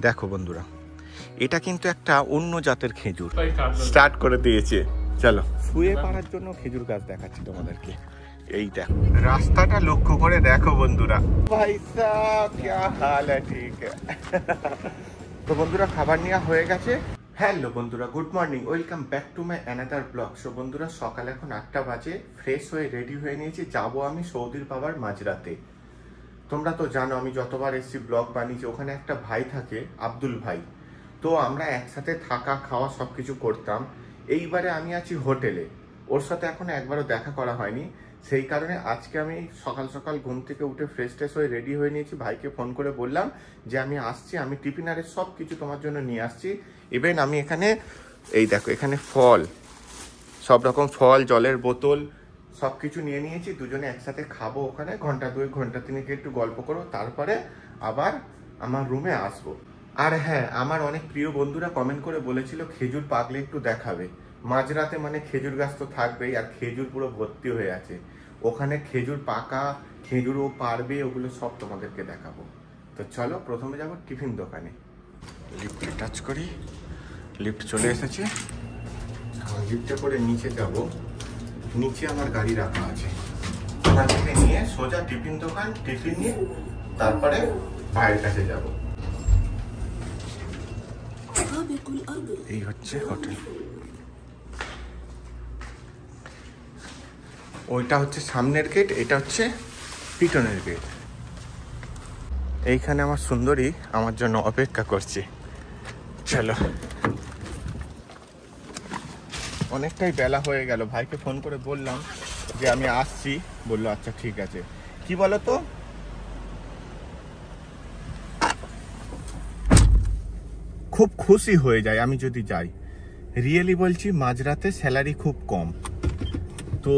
দেখো বন্ধুরা, এটা কিন্তু একটা অন্য জাতের খেজুর স্টার্ট করে দিয়েছে। চলো, শুয়ে পাড়ার জন্য খেজুর গাছ দেখাচ্ছি তোমাদেরকে। এই দেখো, রাস্তাটা লক্ষ্য করে দেখো বন্ধুরা, ভাই সাব क्या हाल है, ठीक है। তো বন্ধুরা, খাবার নেওয়া হয়ে গেছে। হ্যালো বন্ধুরা, good morning, welcome back to my another blog. So বন্ধুরা, সকাল এখন 8টা বাজে, ফ্রেশ হয়ে রেডি হয়ে নিয়েছি, যাবো আমি সৌদির বাবার মাঝরাতে। তোমরা তো জানো আমি যতবার এসেছি ব্লগ বানিয়েছি, ওখানে একটা ভাই থাকে আব্দুল ভাই, তো আমরা একসাথে থাকা খাওয়া সব কিছু করতাম। এইবারে আমি আছি হোটেলে, ওর সাথে এখন একবারও দেখা করা হয়নি। সেই কারণে আজকে আমি সকাল সকাল ঘুম থেকে উঠে ফ্রেশ ট্রেশ হয়ে রেডি হয়ে নিয়েছি। ভাইকে ফোন করে বললাম যে আমি আসছি, আমি টিফিনারের সব কিছু তোমার জন্য নিয়ে আসছি। ইভেন আমি এখানে এই দেখো, এখানে ফল, সব রকম ফল, জলের বোতল সব কিছু নিয়ে নিয়েছি। দুজনে একসাথে খাবো ওখানে, ঘন্টা 2 ঘন্টা 3 একটু গল্প করো, তারপরে আবার আমার রুমে আসবো। আর হ্যাঁ, আমার অনেক প্রিয় বন্ধুরা কমেন্ট করে বলেছিল খেজুর পাকলে একটু দেখাবে। মাঝরাতে মানে খেজুর গাছ তো থাকবেই, আর খেজুর পুরো ভর্তি হয়ে আছে ওখানে। খেজুর পাকা, খেজুরও পারবে, ওগুলো সব তোমাদেরকে দেখাবো। তো চলো, প্রথমে যাবো টিফিন দোকানে। লিফটে টাচ করি, লিফট চলে এসেছে। লিফটে করে নিচে যাব, নিচে আমার গাড়ি রাখা আছে, ওখান থেকে নিয়ে সোজা টিফিন দোকান, টিফিন নিয়ে তারপরে ভাইয়ের কাছে যাব। এই হচ্ছে হোটেল, ওইটা হচ্ছে সামনের গেট, এটা হচ্ছে পিটনের গেট। এইখানে আমার সুন্দরী আমার জন্য অপেক্ষা করছে। চলো, অনেকটাই বেলা হয়ে গেল, ভাইকে ফোন করে বললাম যে আমি আসছি, বললো আচ্ছা ঠিক আছে। কি বলো তো, খুব খুশি হয়ে যায় আমি যদি যাই, রিয়েলি বলছি। মাঝরাতে স্যালারি খুব কম, তো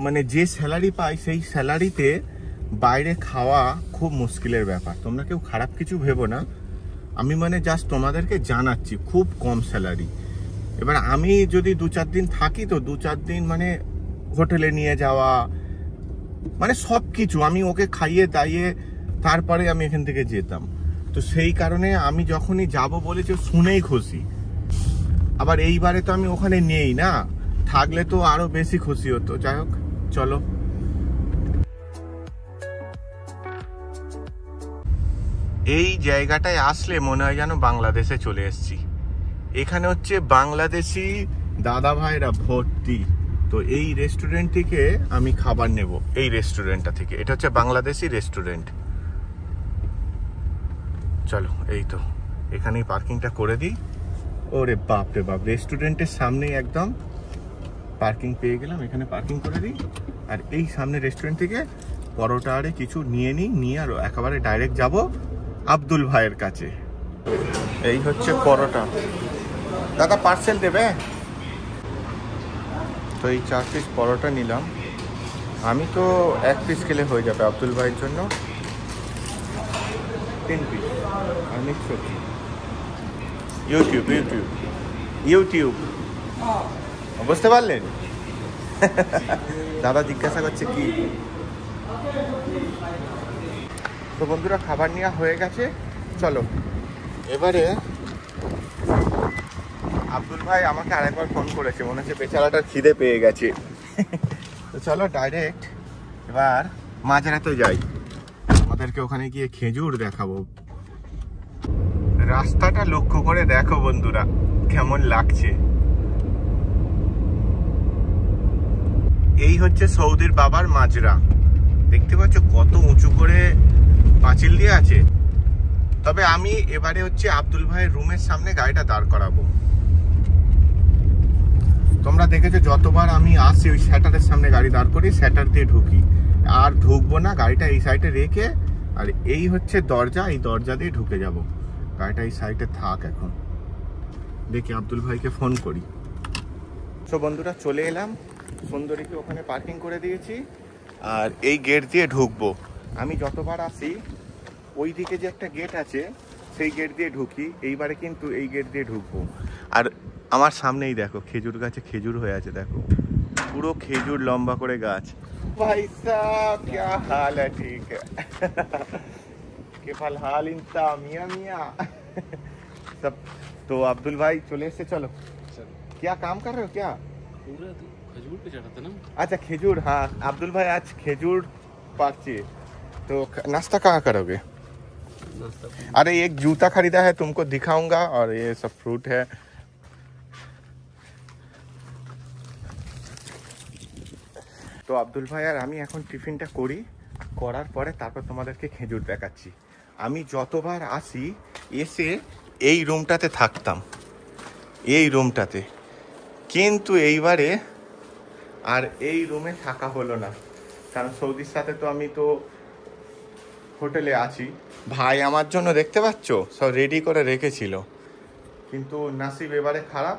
মানে যে স্যালারি পাই সেই স্যালারিতে বাইরে খাওয়া খুব মুশকিলের ব্যাপার। তোমরা কেউ খারাপ কিছু ভেবো না, আমি মানে জাস্ট তোমাদেরকে জানাচ্ছি, খুব কম স্যালারি। এবার আমি যদি 2-4 দিন থাকি, তো 2-4 দিন মানে হোটেলে নিয়ে যাওয়া, মানে সব কিছু আমি ওকে খাইয়ে দাইয়ে তারপরে আমি এখান থেকে যেতাম। তো সেই কারণে আমি যখনই যাব বলেছি, শুনেই খুশি। আবার এইবারে তো আমি ওখানে নেই না, থাকলে তো আরো বেশি খুশি হতো। যাই হোক, চলো। এই জায়গাটায় আসলে মনে হয় যেন বাংলাদেশে চলে এসেছি। এখানে হচ্ছে বাংলাদেশি দাদা ভাইরা ভর্তি। তো এই রেস্টুরেন্ট থেকে আমি খাবার নেব, এই রেস্টুরেন্টটা থেকে। এটা হচ্ছে বাংলাদেশি রেস্টুরেন্ট। চলো, এই তো এখানেই পার্কিংটা করে দিই। ওরে বাপ রে বাপ, রেস্টুরেন্টের সামনেই একদম পার্কিং পেয়ে গেলাম, এখানে পার্কিং করে দিই। আর এই সামনে রেস্টুরেন্ট থেকে পরোটা আরে কিছু নিয়ে নিই, নিয়ে আর একেবারে ডাইরেক্ট যাব আব্দুল ভাইয়ের কাছে। এই হচ্ছে পরোটা। দাদা পার্সেল দেবে? তো এই 4 পিস পরোটা নিলাম। আমি তো 1 পিস খেলে হয়ে যাবে, আব্দুল ভাইয়ের জন্য 3 পিস। আর মিক্স সবজি। ইউটিউব ইউটিউব ইউটিউব বুঝতে পারলেন? দাদা জিজ্ঞাসা করছে কি। তো বন্ধুরা, খাবার নেওয়া হয়ে গেছে, চলো। এবারে আব্দুল ভাই আমাকে আরেকবার ফোন করেছে, মনে হচ্ছে বেচারাটার খিদে পেয়ে গেছে। তো চলো ডাইরেক্ট এবার মাঝরাতে যাই, আমাদেরকে ওখানে গিয়ে খেজুর দেখাবো। রাস্তাটা লক্ষ্য করে দেখো বন্ধুরা, কেমন লাগছে। এই হচ্ছে সৌদির বাবার মাজরা, দেখতে পাচ্ছ কত উঁচু করে পাঁচিল দিয়ে আছে। তবে আমি এবারে হচ্ছে আব্দুল ভাইয়ের রুমের সামনে গাড়িটা দাঁড় করাবো। তোমরা দেখেছো যতবার আমি আসি ওই শ্যাটারের সামনে গাড়ি দাঁড় করি, শ্যাটার দিয়ে ঢুকি। আর ঢুকবো না, গাড়িটা এই সাইডে রেখে, আর এই হচ্ছে দরজা, এই দরজা দিয়ে ঢুকে যাব। গাড়িটা এই সাইডে থাক, এখন দেখি আব্দুল ভাইকে ফোন করি। তো বন্ধুরা, চলে এলাম, সুন্দরীকে ওখানে পার্কিং করে দিয়েছি, আর এই গেট দিয়ে ঢুকবো। আমি যতবার আসি ওই দিকে যে একটা গেট আছে সেই গেট দিয়ে ঢুকি, এইবারে কিন্তু এই গেট দিয়ে ঢুকবো। আর আমার সামনেই দেখো খেজুর গাছে খেজুর হয়ে আছে, দেখো পুরো খেজুর লম্বা করে গাছ। ভাই সাব क्या हाल है, ठीक है। কেফাল হাল ইনতা মিয়া মিয়া सब। तो अब्दुल भाई चले से चलो। क्या काम कर रहे हो क्या? पूरा तो खजूर पे चढ़ा था ना। अच्छा खजूर, हाँ अब्दुल भाई आज खजूर पार्टी। तो नाश्ता कहाँ करोगे? अरे एक जूता खरीदा है, तुमको दिखाऊंगा, और ये सब फ्रूट है। তো আব্দুল ভাই আর আমি এখন টিফিনটা করার পরে তারপর তোমাদেরকে খেজুর দেখাচ্ছি। আমি যতবার আসি এসে এই রুমটাতে থাকতাম, এই রুমটাতে, কিন্তু এইবারে আর এই রুমে থাকা হলো না, কারণ সৌদির সাথে তো আমি তো হোটেলে আছি। ভাই আমার জন্য দেখতে পাচ্ছ সব রেডি করে রেখেছিল, কিন্তু নাসিব এবারে খারাপ,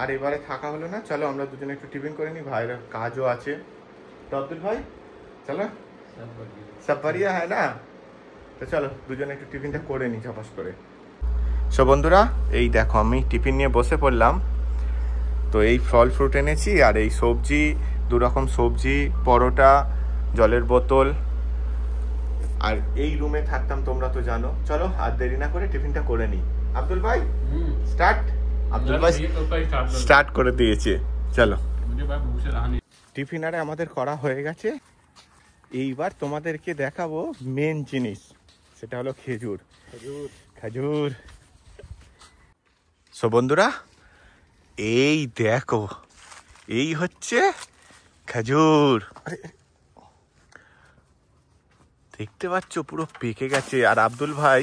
আর এবারে থাকা হলো না। চলো আমরা দুজনে একটু টিফিন করে নিই, ভাইয়ের কাজও আছে। তো আব্দুল ভাই চলো, সব बढ़िया है না? তো চলো দুজনে একটু টিফিনটা করে নিই ঝপাস করে। সো বন্ধুরা, এই দেখো আমি টিফিন নিয়ে বসে পড়লাম। তো এই ফল ফ্রুট এনেছি, আর এই সবজি, দুরকম সবজি, পরোটা, জলের বোতল, আর এই রুমে থাকতাম তোমরা তো জানো। চলো আর দেরি না করে টিফিনটা করে নিই। আব্দুল ভাই স্টার্ট। আব্দুল ভাই স্টার্ট করে দিয়েছে, চলো। টিফিন আরে আমাদের করা হয়ে গেছে, এইবার তোমাদেরকে দেখাবো মেন জিনিস, সেটা হলো খেজুর। খেজুর। সো বন্ধুরা, এই দেখো, এই হচ্ছে খেজুর। দেখতে পাচ্ছ পুরো পেকে গেছে, আর আব্দুল ভাই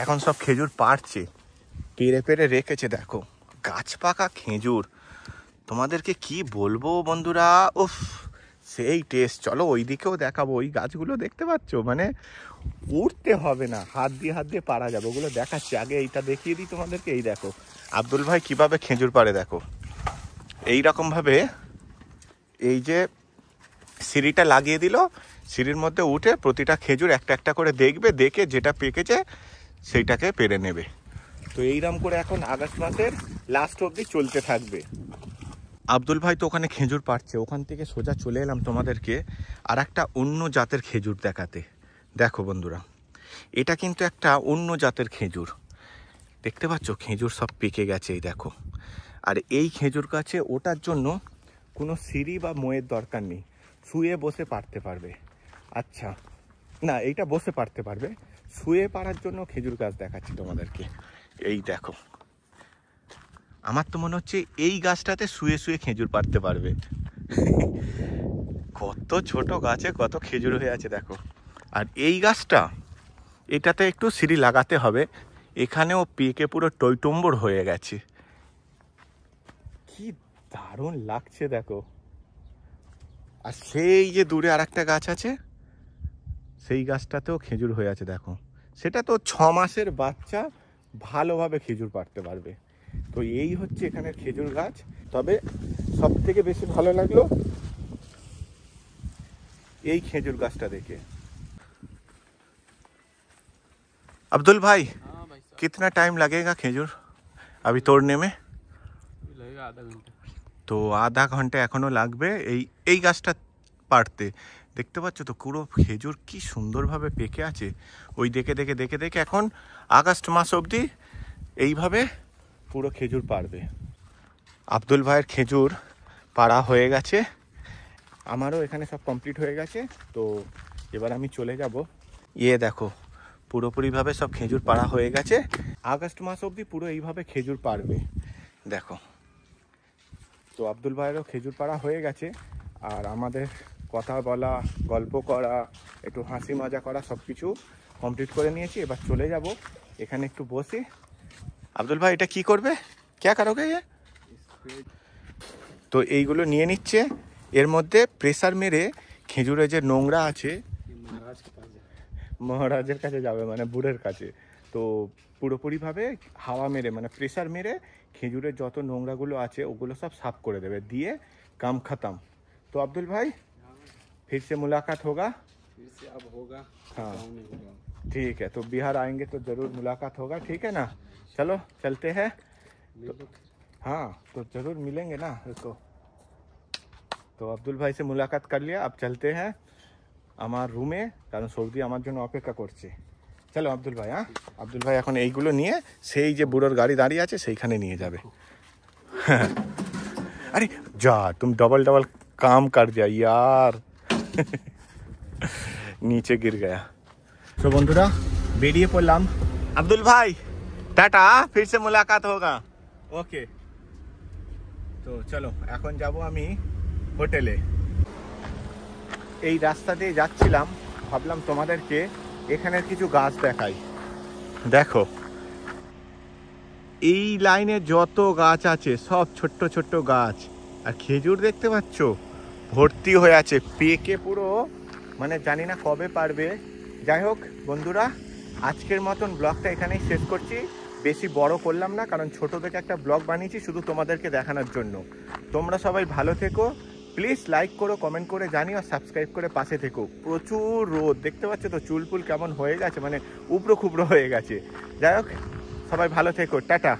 এখন সব খেজুর পাড়ছে, পেরে পেরে রেখেছে। দেখো গাছ পাকা খেজুর, তোমাদেরকে কি বলবো বন্ধুরা, উফ সেই টেস্ট। চলো ওই দিকেও দেখাবো, ওই গাছগুলো দেখতে পাচ্ছ, মানে উঠতে হবে না, হাত দিয়ে পারা যাবে, ওগুলো দেখাচ্ছি। আগে এইটা দেখিয়ে দিই তোমাদেরকে। এই দেখো আব্দুল ভাই কিভাবে খেজুর পাড়ে, দেখো এইরকম ভাবে এই যে সিঁড়িটা লাগিয়ে দিল, সিঁড়ির মধ্যে উঠে প্রতিটা খেজুর একটা একটা করে দেখবে, দেখে যেটা পেকেছে সেইটাকে পেরে নেবে। তো এইরকম করে এখন আগস্ট মাসের লাস্ট অবধি চলতে থাকবে। আব্দুল ভাই তো ওখানে খেজুর পাড়ছে, ওখান থেকে সোজা চলে এলাম তোমাদেরকে আর একটা অন্য জাতের খেজুর দেখাতে। দেখো বন্ধুরা, এটা কিন্তু একটা অন্য জাতের খেজুর, দেখতে পাচ্ছ খেজুর সব পেকে গেছে, এই দেখো। আর এই খেজুর গাছে ওটার জন্য কোনো সিঁড়ি বা মোয়ের দরকার নেই, শুয়ে বসে পারতে পারবে। আচ্ছা না, এইটা বসে পারতে পারবে, শুয়ে পারার জন্য খেজুর গাছ দেখাচ্ছি তোমাদেরকে। এই দেখো, আমার তো মনে হচ্ছে এই গাছটাতে শুয়ে শুয়ে খেজুর পারতে পারবে। কত ছোট গাছে কত খেজুর হয়ে আছে দেখো। আর এই গাছটা, এটাতে একটু সিঁড়ি লাগাতে হবে, এখানেও পেকে পুরো টইটম্বর হয়ে গেছে, কি দারুণ লাগছে দেখো। আর সেই যে দূরে আর একটা গাছ আছে, সেই গাছটাতেও খেজুর হয়ে আছে দেখো। সেটা তো 6 মাসের বাচ্চা ভালোভাবে খেজুর পাড়তে পারবে। তো এই হচ্ছে এখানের খেজুর গাছ। তবে সব থেকে বেশি ভালো লাগলো এই খেজুর গাছটা দেখে। अब्दुल भाई कितना टाइम लगेगा खेजूर अभी तोड़ने में? लगेगा आधा घंटा। তো আধা ঘন্টা এখনো লাগবে এই গাছটা পাড়তে। দেখতে পাচ্ছ তো পুরো খেজুর কি সুন্দরভাবে পেকে আছে। ওই দেখে দেখে দেখে দেখে এখন আগস্ট মাস অবধি এইভাবে পুরো খেজুর পাড়বে। আব্দুল ভাইয়ের খেজুর পাড়া হয়ে গেছে, আমারও এখানে সব কমপ্লিট হয়ে গেছে। তো এবার আমি চলে যাব। ইয়ে দেখো পুরোপুরিভাবে সব খেজুর পাড়া হয়ে গেছে, আগস্ট মাস অবধি পুরো এইভাবে খেজুর পাড়বে দেখো। তো আব্দুল ভাইয়েরও খেজুর পাড়া হয়ে গেছে, আর আমাদের কথা বলা, গল্প করা, একটু হাসি মজা করা সব কিছু কমপ্লিট করে নিয়েছি। এবার চলে যাব, এখানে একটু বসি। আব্দুল ভাই এটা কি করবে, ক্যা করোগে? তো এইগুলো নিয়ে নিচ্ছে, এর মধ্যে প্রেসার মেরে খেজুরে যে নোংরা আছে মহারাজের কাছে যাবে, মানে বুড়ের কাছে। তো পুরোপুরিভাবে হাওয়া মেরে, মানে প্রেসার মেরে খেজুরের যত নোংরাগুলো আছে ওগুলো सब साफ করে দেবে, দিয়ে काम खत्म। तो अब्दुल भाई फिर से मुलाकात होगा, फिर से अब होगा। हाँ ठीक है, तो बिहार आएंगे तो ज़रूर मुलाकात होगा, ठीक है ना? चलो चलते हैं। तो, हाँ तो ज़रूर मिलेंगे ना इसको। तो अब्दुल भाई से मुलाकात कर लिया, अब चलते हैं আমার রুমে, কারণ সৌদি আমার জন্য অপেক্ষা করছে। চলো আব্দুল ভাই। হ্যাঁ, আব্দুল ভাই এখন এইগুলো নিয়ে সেই যে বুড়োর গাড়ি দাঁড়িয়ে আছে সেইখানে নিয়ে যাবে। अरे जा तुम डबल डबल काम कर दिया यार। नीचे गिर गया। तो बंधुरा बेरिए पड़लाम। अब्दुल भाई टाटा, फिर से मुलाकात होगा। ओके, तो चलो এখন যাব আমি হোটেলে। এই রাস্তা দিয়ে যাচ্ছিলাম, ভাবলাম তোমাদেরকে এখানের কিছু গাছ দেখাই। দেখো এই লাইনে যত গাছ আছে সব ছোট্ট ছোট্ট গাছ, আর খেজুর দেখতে পাচ্ছ ভর্তি হয়ে আছে, পেকে পুরো, মানে জানি না কবে পারবে। যাই হোক বন্ধুরা, আজকের মতন ব্লগটা এখানেই শেষ করছি। বেশি বড় করলাম না, কারণ ছোট থেকে একটা ব্লগ বানিয়েছি শুধু তোমাদেরকে দেখানোর জন্য। তোমরা সবাই ভালো থেকো, প্লিজ লাইক করো, কমেন্ট করে জানিও, সাবস্ক্রাইব করে পাশে থেকো। প্রচুর রোদ দেখতে পাচ্ছ তো, চুলপুল কেমন হয়ে গেছে, মানে উবড়ো খুবড়ো হয়ে গেছে। যাই হোক সবাই ভালো থেকো, টাটা।